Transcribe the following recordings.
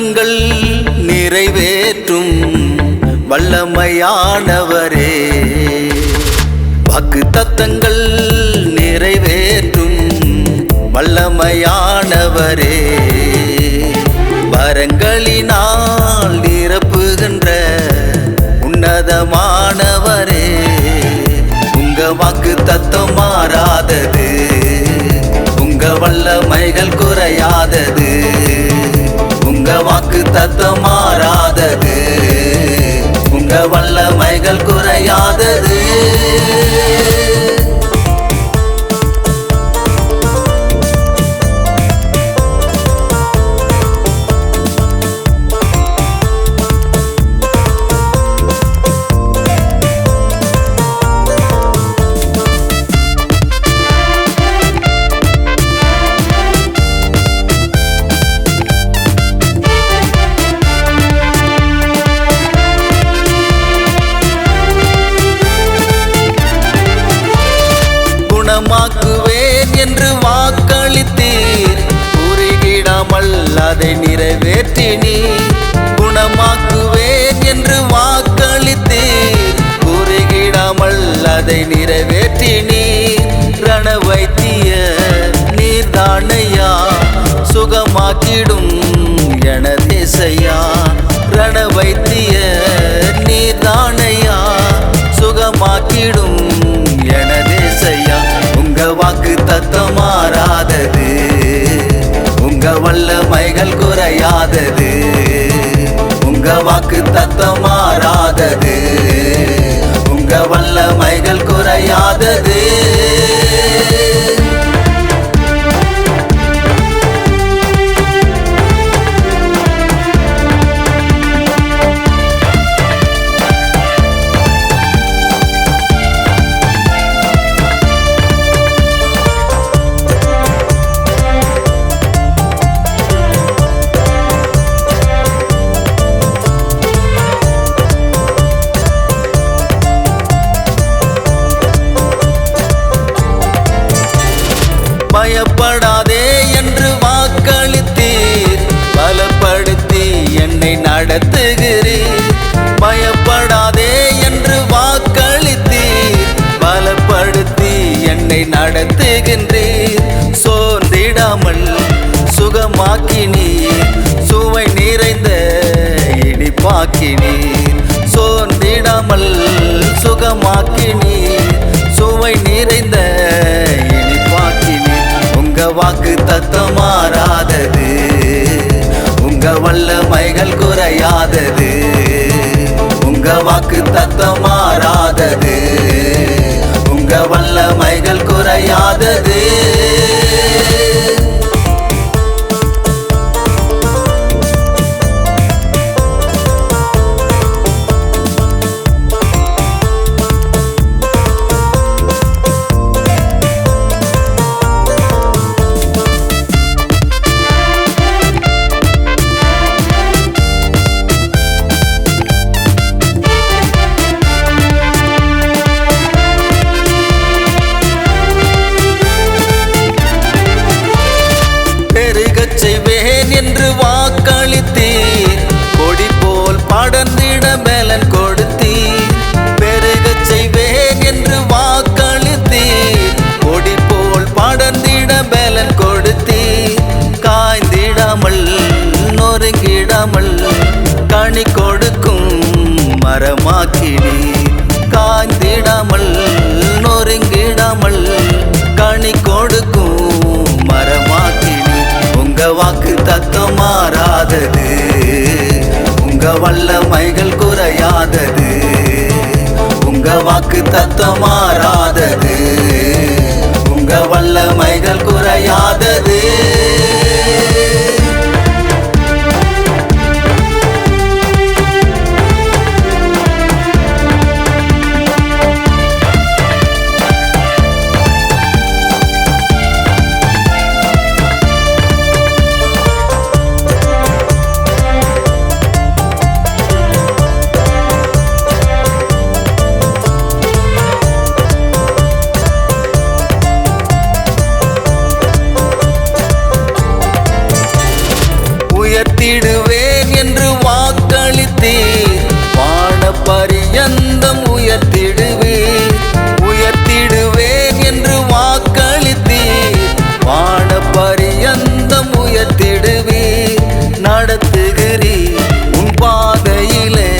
தத்தங்கள் நிறைவேற்றும் வல்லமையானவரே, வாக்கு தத்தங்கள் நிறைவேற்றும் வல்லமையானவரே, வரங்களினால் நிரப்புகின்ற உன்னதமானவரே, உங்க வாக்கு தத்தம் மாறாதது, உங்க வல்லமைகள் குறையாதது, உங்க வாக்கு தத்தம் மாறாதது, உங்க வல்லமைகள் குறையாதது. குணமாக்குவேன் என்று வாக்களித்தீர், கூறிவிடாமல் அதை நிறைவேற்றினீர். குணமாக்குவேன் என்று வாக்களித்தீர், கூறிவிடாமல் அதை நிறைவேற்றினீர். ரணவைத்திய நீர்தானையா, சுகமாக்கிடும் எனதேசையா. ரணவைத்திய நீர்தானையா, சுகமாக்கிடும் எனதேசையா. உங்க வாக்கு தத்தம் மாறாதது, உங்க வல்லமைகள் குறையாதது, உங்க வாக்கு தத்தம் மாறாதது, உங்க வல்லமைகள் குறையாதது. பயப்படாதே என்று வாக்களித்தீர், பலப்படுத்தி என்னை நடத்துகிறீர். பயப்படாதே என்று வாக்களித்தீர், பலப்படுத்தி என்னை நடத்துகின்றீர். சோர்ந்திடாமல் சுகமாக்கினீர், சுவை நிறைந்த இனிப்பாக்கினீர். சோர்ந்திடாமல் சுகமாக்கினீர், சுவை நிறைந்த உங்க வாக்கு தத்தம் மாறாதது, உங்க வல்லமைகள் குறையாதது, உங்க வாக்கு தத்தம் மாறாதது, உங்க வல்லமைகள் குறையாதது. செய்வேன் என்று வாக்களித்தீர், கொடி போல் படர்ந்திட பலன் கொடுத்தீர். பெருகச் செய்வேன் என்று வாக்களித்தீர், கொடி போல் படர்ந்திட பலன் கொடுத்தீர். காய்ந்திடாமல் நொறுங்கிடாமல் கனி கொடுக்கும் மரமாக்கினீர். காய்ந்திடாமல் நொறுங்கிடாமல் கனி கொடுக்கும் மரமாக்கினீர். உங்க வாக்கு தத்தம் மாறாதது, உங்க வல்லமைகள் குறையாதது, உங்க வாக்கு தத்தம் மாறாதது, உங்க வல்லமைகள் குறையாதது. வாக்களித்தீர் வான பரியந்தம் உயர்த்திடுவேன் என்று வாக்களித்தீர் வான பரியந்தம் உயர்த்திடுவீர் நடத்துகிறீர் உன் பாதையிலே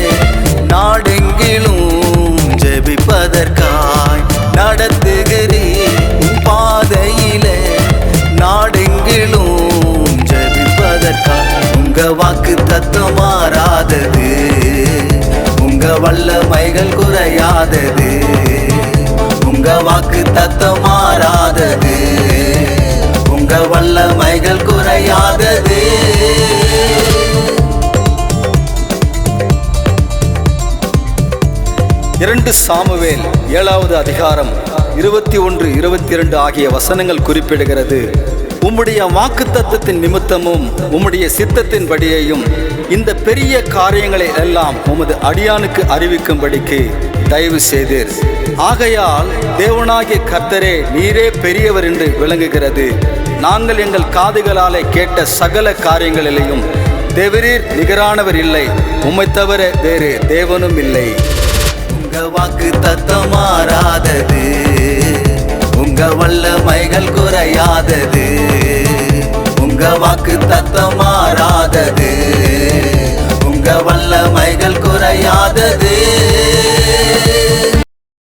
நாடெங்கிலும் ஜெபிப்பதற்காய் நடத்துகிறீர் உன் பாதையிலே நாடெங்கிலும் ஜெபிப்பதற்காய் உங்க வாக்கு தத்துவம் மாறாதது உங்க வல்லமைகள் குறையாதது உங்க வாக்கு தத்துவம் மாறாதது உங்க வல்லமைகள் குறையாதது 2 சாமுவேல் 7வது அதிகாரம் 21, 22 ஆகிய வசனங்கள் குறிப்பிடுகிறது. உம்முடைய வாக்குத்தத்தத்தின் நிமித்தமும் உம்முடைய சித்தத்தின்படியையும் இந்த பெரிய காரியங்களை எல்லாம் உமது அடியானுக்கு அறிவிக்கும்படிக்கு தயவு செய்தீர். ஆகையால் தேவனாகிய கர்த்தரே நீரே பெரியவர் என்று விளங்குகிறது. நாங்கள் எங்கள் காதுகளாலே கேட்ட சகல காரியங்களிலேயும் தேவரீர் நிகரானவர் இல்லை, உம்மை தவிர வேறு தேவனும் இல்லை. உங்க வாக்கு தத்தம் மாறாதது உங்க வல்லமைகள் குறையாதது உங்க வாக்கு தத்தம் மாறாதது உங்க வல்லமைகள் குறையாதது